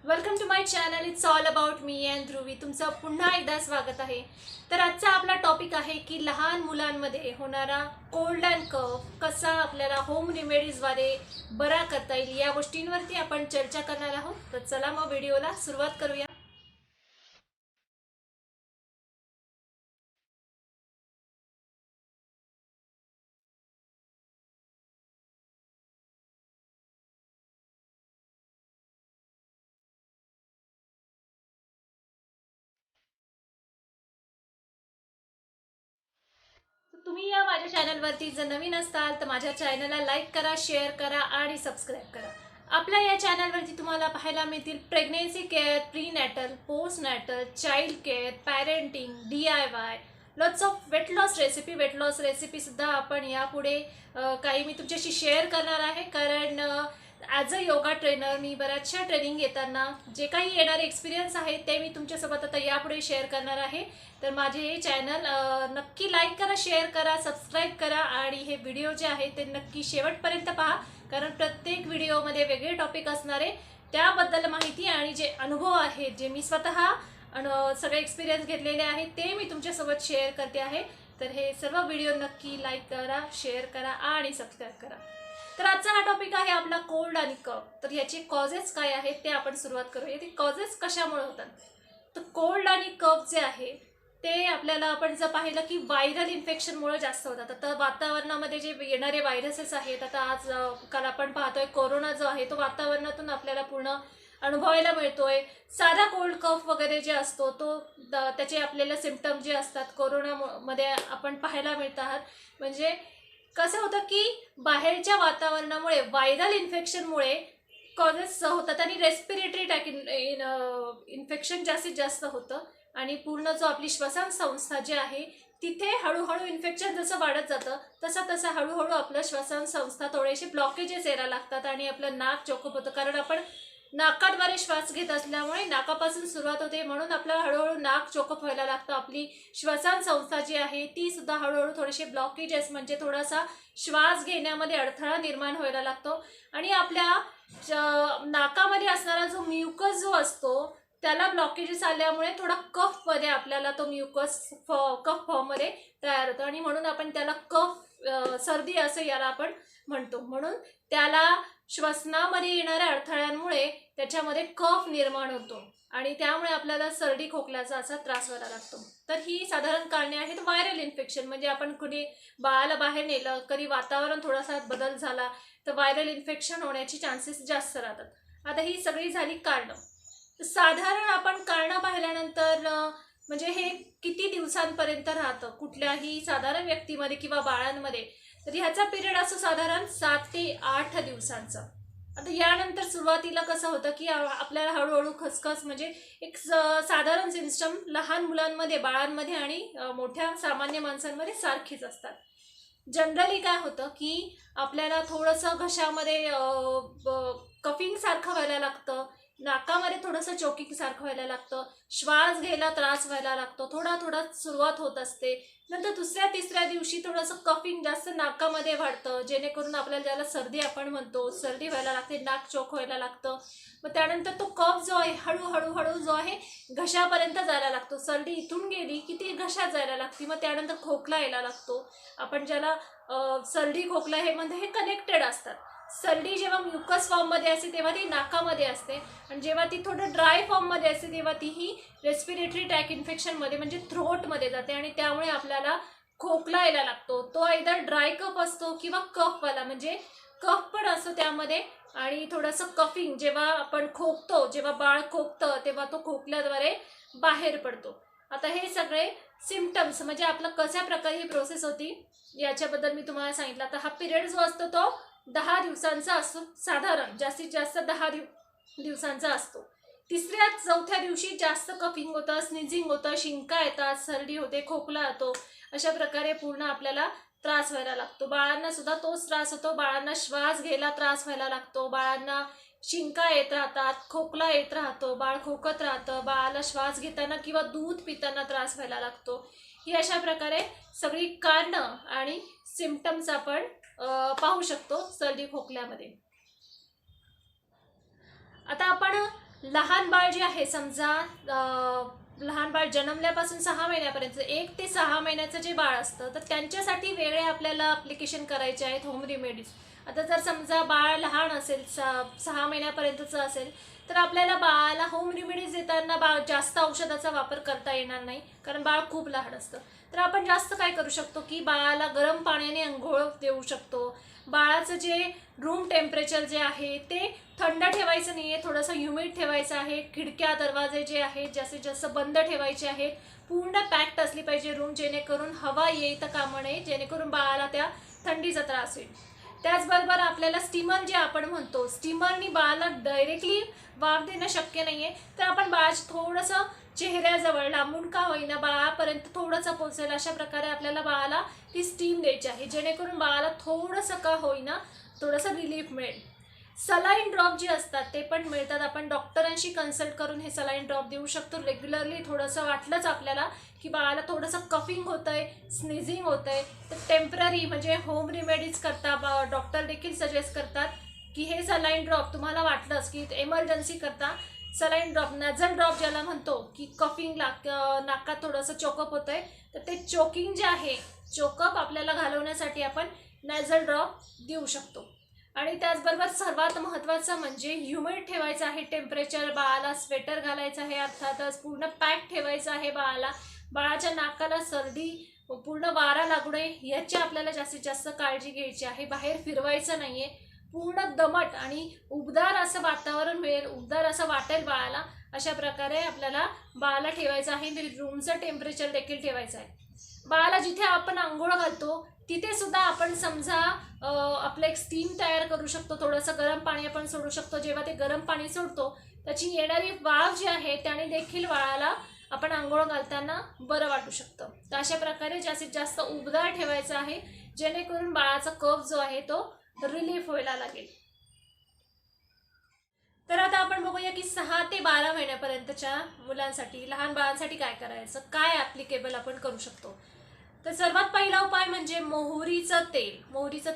Welcome to my channel. It's all about me and Dhruvi. तुमचं पुन्हा एकदा स्वागत आहे. तर आजचा आपला टॉपिक आहे की लहान मुलांमध्ये होणारा कोल्ड अँड कफ कसा आपल्याला होम रेमेडीजद्वारे बरा करता येईल या गोष्टींवरती आपण चर्चा करणार आहोत. तर चला मग व्हिडिओला सुरुवात करूया. तुम्ही या माझ्या चॅनलवरती जर नवीन असाल तर माझ्या चॅनलला लाईक करा, शेअर करा आणि सबस्क्राईब करा. आपल्या या चॅनलवरती तुम्हाला पाहायला मिळतील pregnancy care, pre natal, post natal, child care, parenting, DIY, lots of weight loss रेसिपीसुद्धा आपण यापुढे काही मी तुमच्याशी शेअर करणार आहे. कारण ॲज अ योगा ट्रेनर मी बऱ्याचशा ट्रेनिंग घेताना जे काही येणारे एक्सपिरियन्स आहे ते मी तुमच्यासोबत आता यापुढे शेअर करणार आहे. तर माझे हे चॅनल नक्की लाईक करा, शेअर करा, सबस्क्राईब करा आणि हे व्हिडिओ जे आहे ते नक्की शेवटपर्यंत पहा. कारण प्रत्येक व्हिडिओमध्ये वेगळे टॉपिक असणार आहे. त्याबद्दल माहिती आणि जे अनुभव आहेत, जे मी स्वतः सगळे एक्सपिरियन्स घेतलेले आहेत ते मी तुमच्यासोबत शेअर करते आहे. तर हे सर्व व्हिडिओ नक्की लाईक करा, शेअर करा आणि सबस्क्राईब करा. तर आजचा हा टॉपिक आहे आपला कोल्ड आणि कफ. तर याचे कॉजेस काय आहेत ते आपण सुरुवात करूया. ते कॉजेस कशामुळे होतात? तर कोल्ड आणि कफ जे आहे ते आपल्याला आपण जर पाहिलं की व्हायरल इन्फेक्शनमुळे जास्त होतात. आता वातावरणामध्ये जे येणारे व्हायरसेस आहेत, आता आज काल आपण पाहतोय कोरोना जो आहे तो वातावरणातून आपल्याला पूर्ण अनुभवायला मिळतोय. साधा कोल्ड कफ वगैरे जे असतो तो त्याचे आपल्याला सिम्पटम जे असतात कोरोनामध्ये आपण पाहायला मिळतात. म्हणजे कसं होतं की बाहेरच्या वातावरणामुळे व्हायरल इन्फेक्शनमुळे कॉजेस होतात आणि रेस्पिरेटरी इन्फेक्शन जास्तीत जास्त होतं. आणि पूर्ण जो आपली श्वसन संस्था जी आहे तिथे हळूहळू इन्फेक्शन जसं वाढत जातं तसं हळूहळू आपलं श्वसन संस्था थोडेसे ब्लॉकेजेस यायला लागतात आणि आपलं नाक चोकअप होतं. कारण आपण नाकाद्वारे श्वास घेत असल्यामुळे नाकापासून सुरुवात होते, म्हणून आपलं हळूहळू नाक चोकअप व्हायला लागतं. आपली श्वसन संस्था जी आहे ती सुद्धा हळूहळू थोडेसे ब्लॉकेजेस म्हणजे थोडासा श्वास घेण्यामध्ये अडथळा निर्माण व्हायला लागतो. आणि आपल्या नाकामध्ये असणारा जो म्युकस जो असतो त्याला ब्लॉकेजेस आल्यामुळे थोडा कफमध्ये आपल्याला तो म्युकस कफ फॉर्ममध्ये तयार होतो आणि म्हणून आपण त्याला कफ सर्दी असं याला आपण म्हणतो. म्हणून त्याला श्वसनामध्ये येणाऱ्या अडथळ्यांमुळे त्याच्यामध्ये कफ निर्माण होतो आणि त्यामुळे आपल्याला सर्दी खोकल्याचा असा त्रास व्हायला लागतो. तर ही साधारण कारणे आहेत व्हायरल इन्फेक्शन. म्हणजे आपण कुणी बाळाला बाहेर नेलं, कधी वातावरण थोडासा बदल झाला तर व्हायरल इन्फेक्शन होण्याची चान्सेस जास्त राहतात. आता ही सगळी झाली कारणं. साधारण आपण कारणं पाहिल्यानंतर म्हणजे हे किती दिवसांपर्यंत राहतं कुठल्याही साधारण व्यक्तीमध्ये किंवा बाळांमध्ये, तर ह्याचा पिरियड असतो साधारण 7 ते 8 दिवसांचा. आता यानंतर सुरुवातीला कसं होतं की आपल्याला हळूहळू खसखस म्हणजे एक साधारण सिस्टम लहान मुलांमध्ये, बाळांमध्ये आणि मोठ्या सामान्य माणसांमध्ये सारखीच असतात. जनरली काय होतं की आपल्याला थोडंसं घशामध्ये कफिंग सारखं व्हायला लागतं, नाकामध्ये थोडंसं चोकिंग सारखं व्हायला लागतं, श्वास घ्यायला त्रास व्हायला लागतो, थोडा सुरुवात होत असते. नंतर दुसऱ्या तिसऱ्या दिवशी थोडंसं कफिंग जास्त नाकामध्ये वाढतं, जेणेकरून आपल्याला ज्याला सर्दी आपण म्हणतो सर्दी व्हायला लागते, नाक चोक व्हायला लागतं. मग त्यानंतर तो कफ जो आहे हळूहळू जो आहे घशापर्यंत जायला लागतो. सर्दी इथून गेली की ती घशात जायला लागते. मग त्यानंतर खोकला यायला लागतो. आपण ज्याला सर्दी खोकला हे म्हणजे हे कनेक्टेड असतात. सर्दी जेव्हा म्युकस फॉर्ममध्ये असते तेव्हा ती नाकामध्ये असते आणि जेव्हा ती थोडं ड्राय फॉर्ममध्ये असते तेव्हा ती ही रेस्पिरेटरी ट्रॅक इन्फेक्शनमध्ये म्हणजे थ्रोटमध्ये जाते आणि त्यामुळे आपल्याला खोकला यायला लागतो. तो आयदर ड्राय कफ असतो किंवा कफवाला, म्हणजे कफ पण असतो त्यामध्ये आणि थोडंसं कफिंग. जेव्हा आपण खोकतो, जेव्हा बाळ खोकतं तेव्हा तो खोकल्याद्वारे बाहेर पडतो. आता हे सगळे सिम्पटम्स म्हणजे आपलं कशा प्रकारे ही प्रोसेस होती याच्याबद्दल मी तुम्हाला सांगितलं. आता हा पिरियड जो असतो तो 10 दिवसांचा असतो, साधारण जास्तीत जास्त 10 दिवसांचा असतो. तिसऱ्या चौथ्या दिवशी जास्त कफिंग होतं, स्निझिंग होतं, शिंका येतात, सर्दी होते, खोकला येतो. अशा प्रकारे पूर्ण आपल्याला त्रास व्हायला लागतो. बाळांना सुद्धा तोच त्रास होतो. बाळांना श्वास घ्यायला त्रास व्हायला लागतो, बाळांना शिंका येत राहतात, खोकला येत राहतो, बाळ खोकत राहतं, बाळाला श्वास घेताना किंवा दूध पिताना त्रास व्हायला लागतो. ही अशा प्रकारे सगळी कारणं आणि सिम्पटम्स आपण पाहू शकतो सर्दी खोकल्यामध्ये. आता आपण लहान बाळ जे आहे समजा लहान बाळ जन्मल्यापासून 6 महिन्यापर्यंत 1 ते 6 महिन्याचं जे बाळ असतं तर त्यांच्यासाठी वेगळे आपल्याला ॲप्लिकेशन करायचे आहेत होम रेमेडीज. आता जर समजा बाळ लहान असेल 6 महिन्यापर्यंतचं असेल तर आपल्याला बाळाला होम रेमेडीज देताना जास्त औषधाचा वापर करता येणार नाही, कारण बाळ खूप लहान असतं. तर आपण जास्त काय करू शकतो की बाळाला गरम पाण्याने अंघोळ देऊ शकतो. बाळाचं जे रूम टेम्परेचर जे आहे ते थंड ठेवायचं नाही आहे, थोडंसं ह्युमिड ठेवायचं आहे. खिडक्या दरवाजे जे आहेत जास्तीत जास्त बंद ठेवायचे आहेत. पूर्ण पॅक्ड असली पाहिजे रूम, जेणेकरून हवा येता कामा नये, जेणेकरून बाळाला त्या थंडीचा त्रास होईल. त्याचबरोबर आपल्याला स्टीमर जे आपण म्हणतो, स्टीमरनी बाळाला डायरेक्टली वाफ देणं शक्य नाही आहे, तर आपण बाळाचं थोडंसं चेहऱ्याजवळ लांबून का होईना बाळापर्यंत थोडंसं पोहोचेल अशा प्रकारे आपल्याला बाळाला ती स्टीम द्यायची आहे, जेणेकरून बाळाला थोडंसं का होईना थोडंसं रिलीफ मिळेल. सलाईन ड्रॉप जे असतात ते पण मिळतात. आपण डॉक्टरांशी कन्सल्ट करून हे सलाईन ड्रॉप देऊ शकतो. रेग्युलरली थोडंसं वाटलंच आपल्याला की बाळाला थोडंसं कफिंग होतंय, स्नीझिंग होतंय, तर टेम्पररी म्हणजे होम रेमेडीज करता डॉक्टर देखील सजेस्ट करतात की हे सलाईन ड्रॉप तुम्हाला वाटलंच की एमर्जन्सी करता सलाईन ड्रॉप, नॅझल ड्रॉप ज्याला म्हणतो की कफिंगला नाकात थोडंसं चोकअप होतंय, तर ते चोकिंग जे आहे चोकअप आपल्याला घालवण्यासाठी आपण नॅझल ड्रॉप देऊ शकतो. आणि त्याचबरोबर सर्वात महत्त्वाचं म्हणजे ह्युमिड ठेवायचं आहे टेम्परेचर. बाळाला स्वेटर घालायचं आहे, अर्थातच पूर्ण पॅक ठेवायचं आहे बाळाला. बाळाच्या नाकाला सर्दी पूर्ण वारा लागू नये याची आपल्याला जास्तीत जास्त काळजी घ्यायची आहे. बाहेर फिरवायचं नाही आहे. पूर्ण दमट आणि उबदार असं वातावरण मिळेल, उबदार असं वाटेल बाळाला, अशा प्रकारे आपल्याला बाळाला ठेवायचं आहे. रूमचं टेम्परेचर देखील ठेवायचं आहे. बाळाला जिथे आपण आंघोळ घालतो तिथे सुद्धा आपण समजा आपलं एक स्टीम तयार करू शकतो. थोडंसं गरम पाणी आपण सोडू शकतो. जेव्हा ते गरम पाणी सोडतो त्याची येणारी वाफ जी आहे त्याने देखील बाळाला आपण आंघोळ घालताना बरं वाटू शकतं. तर अशा प्रकारे जास्तीत जास्त उबदार ठेवायचं आहे, जेणेकरून बाळाचा कफ जो आहे तो रिलीफ व्हायला लागेल. तर आता आपण बघूया की 6 ते 12 महिन्यापर्यंतच्या मुलांसाठी, लहान बाळांसाठी काय करायचं, काय ॲप्लिकेबल आपण करू शकतो. तर सर्वात पहिला उपाय म्हणजे मोहरीचं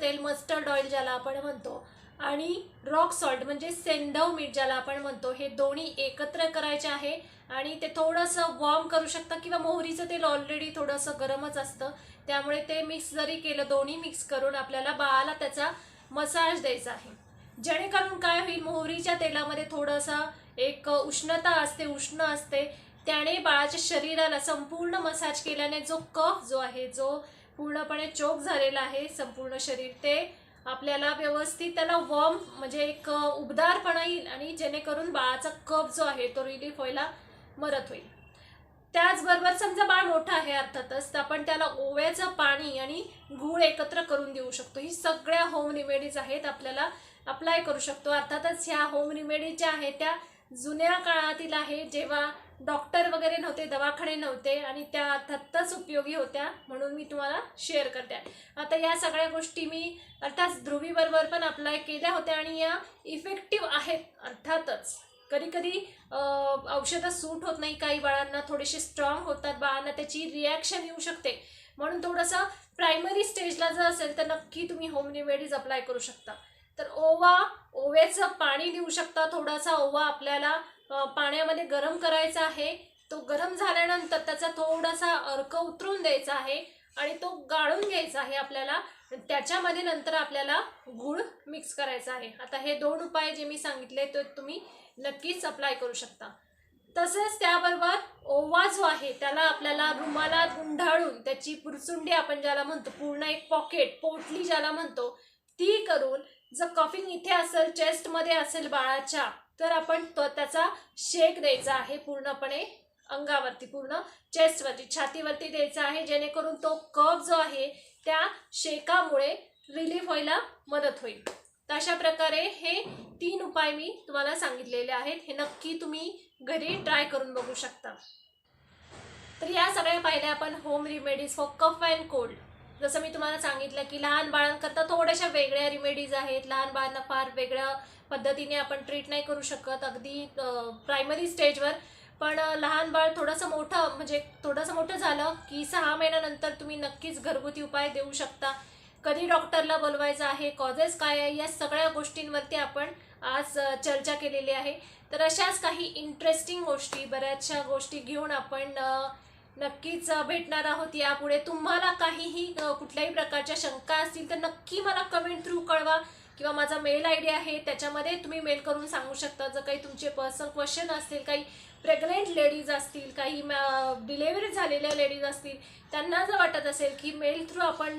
तेल मस्टर्ड ऑइल ज्याला आपण म्हणतो, आणि रॉक सॉल्ट म्हणजे सेंधव मीठ ज्याला आपण म्हणतो, हे दोन्ही एकत्र करायचे आहे आणि ते थोडंसं वॉर्म करू शकता, किंवा मोहरीचं तेल ऑलरेडी थोडंसं गरमच असतं, त्यामुळे ते मिक्स जरी केलं, दोन्ही मिक्स करून आपल्याला बाळाला त्याचा मसाज द्यायचा आहे. जेणेकरून काय होईल, मोहरीच्या तेलामध्ये थोडंसं एक उष्णता असते, उष्ण असते, त्याने बाळाच्या शरीराला संपूर्ण मसाज केल्याने जो कफ जो आहे, जो पूर्णपणे चोक झालेला आहे संपूर्ण शरीर, ते आपल्याला व्यवस्थित त्याला वॉर्म म्हणजे एक उबदारपणा येईल, आणि जेणेकरून बाळाचा कफ जो आहे तो रिलीफ व्हायला मदत होईल. त्याचबरोबर समजा बाळ मोठं आहे अर्थातच, तर आपण त्याला ओव्याचं पाणी आणि गूळ एकत्र करून देऊ शकतो. ही सगळ्या होम रेमेडीज आहेत, आपल्याला अप्लाय करू शकतो. अर्थातच ह्या होम रेमेडीज ज्या आहेत त्या जुन्या काळातील आहे, जेव्हा डॉक्टर वगैरे नव्हते, दवाखाने नव्हते, आणि त्या अर्थातच उपयोगी होत्या, म्हणून मी तुम्हाला शेअर करते. आता या सगळ्या गोष्टी मी अर्थात ध्रुवीबरोबर पण अप्लाय केल्या होत्या आणि या इफेक्टिव्ह आहेत. अर्थातच कधी कधी औषधं सूट होत नाही, काही बाळांना थोडेसे स्ट्रॉंग होतात, बाळांना त्याची रिॲक्शन येऊ शकते, म्हणून थोडंसं प्रायमरी स्टेजला जर असेल तर नक्की तुम्ही होम रेमेडीज अप्लाय करू शकता. तर ओव्याचं पाणी देऊ शकता. थोडासा ओवा आपल्याला पाण्यामध्ये गरम करायचा आहे, तो गरम झाल्यानंतर त्याचा थोडासा अर्क उतरून द्यायचा आहे आणि तो गाळून घ्यायचा आहे आपल्याला. त्याच्यामध्ये नंतर आपल्याला गूळ मिक्स करायचा आहे. आता हे 2 उपाय जे मी सांगितले ते तुम्ही नक्कीच अप्लाय करू शकता. तसंच त्याबरोबर ओवा जो आहे त्याला आपल्याला रुमालात गुंडाळून त्याची पुरचुंडी आपण ज्याला म्हणतो, पूर्ण एक पॉकेट, पोटली ज्याला म्हणतो, ती करून जर कफिंग इथे असेल, चेस्टमध्ये असेल बाळाच्या, तर आपण त्याचा शेक द्यायचा आहे पूर्णपणे अंगावरती, पूर्ण चेस्टवरती, छातीवरती द्यायचा आहे, जेणेकरून तो कफ जो आहे त्या शेकामुळे रिलीफ व्हायला मदत होईल. तर अशा प्रकारे हे 3 उपाय मी तुम्हाला सांगितलेले आहेत. हे नक्की तुम्ही घरी ट्राय करून बघू शकता. तर या सगळ्या पाहिल्या आपण home remedies for cuff and cold. जसं मी तुम्हाला सांगितलं की लहान बाळांकरता थोड्याशा वेगळ्या रेमेडीज आहेत. लहान बाळांना फार वेगळ्या पद्धतीने आपण ट्रीट नाही करू शकत अगदी प्रायमरी स्टेजवर. पण लहान बाळ थोडंसं मोठं झालं की 6 महिन्यानंतर तुम्ही नक्कीच घरगुती उपाय देऊ शकता. कधी डॉक्टरला बोलवायचं आहे, कॉजेस काय आहे, या सगळ्या गोष्टींवरती आपण आज चर्चा केलेली आहे. तर अशाच काही इंटरेस्टिंग गोष्टी, बऱ्याचशा गोष्टी घेऊन आपण नक्कीच भेटणार आहोत यापुढे. तुम्हाला काहीही कुठल्याही प्रकारच्या शंका असतील तर नक्की मला कमेंट थ्रू कळवा, किंवा माझा मेल आय डी आहे त्याच्यामध्ये तुम्ही मेल करून सांगू शकता. जर काही तुमचे पर्सनल क्वेश्चन असतील, काही प्रेग्नेंट लेडीज असतील, काही डिलेव्हरी झालेल्या लेडीज असतील, त्यांना जर वाटत असेल की मेल थ्रू आपण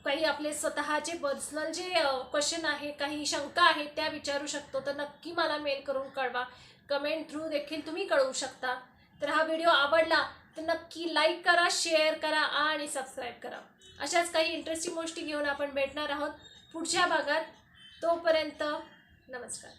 काही आपले स्वतःचे पर्सनल जे क्वेश्चन आहे, काही शंका आहेत त्या विचारू शकतो, तर नक्की मला मेल करून कळवा. कमेंट थ्रू देखील तुम्ही कळवू शकता. तर हा व्हिडिओ आवडला तर नक्की लाईक करा, शेअर करा आणि सबस्क्राईब करा. अशाच काही इंटरेस्टिंग गोष्टी घेऊन आपण भेटणार आहोत पुढच्या भागात. तोपर्यंत नमस्कार.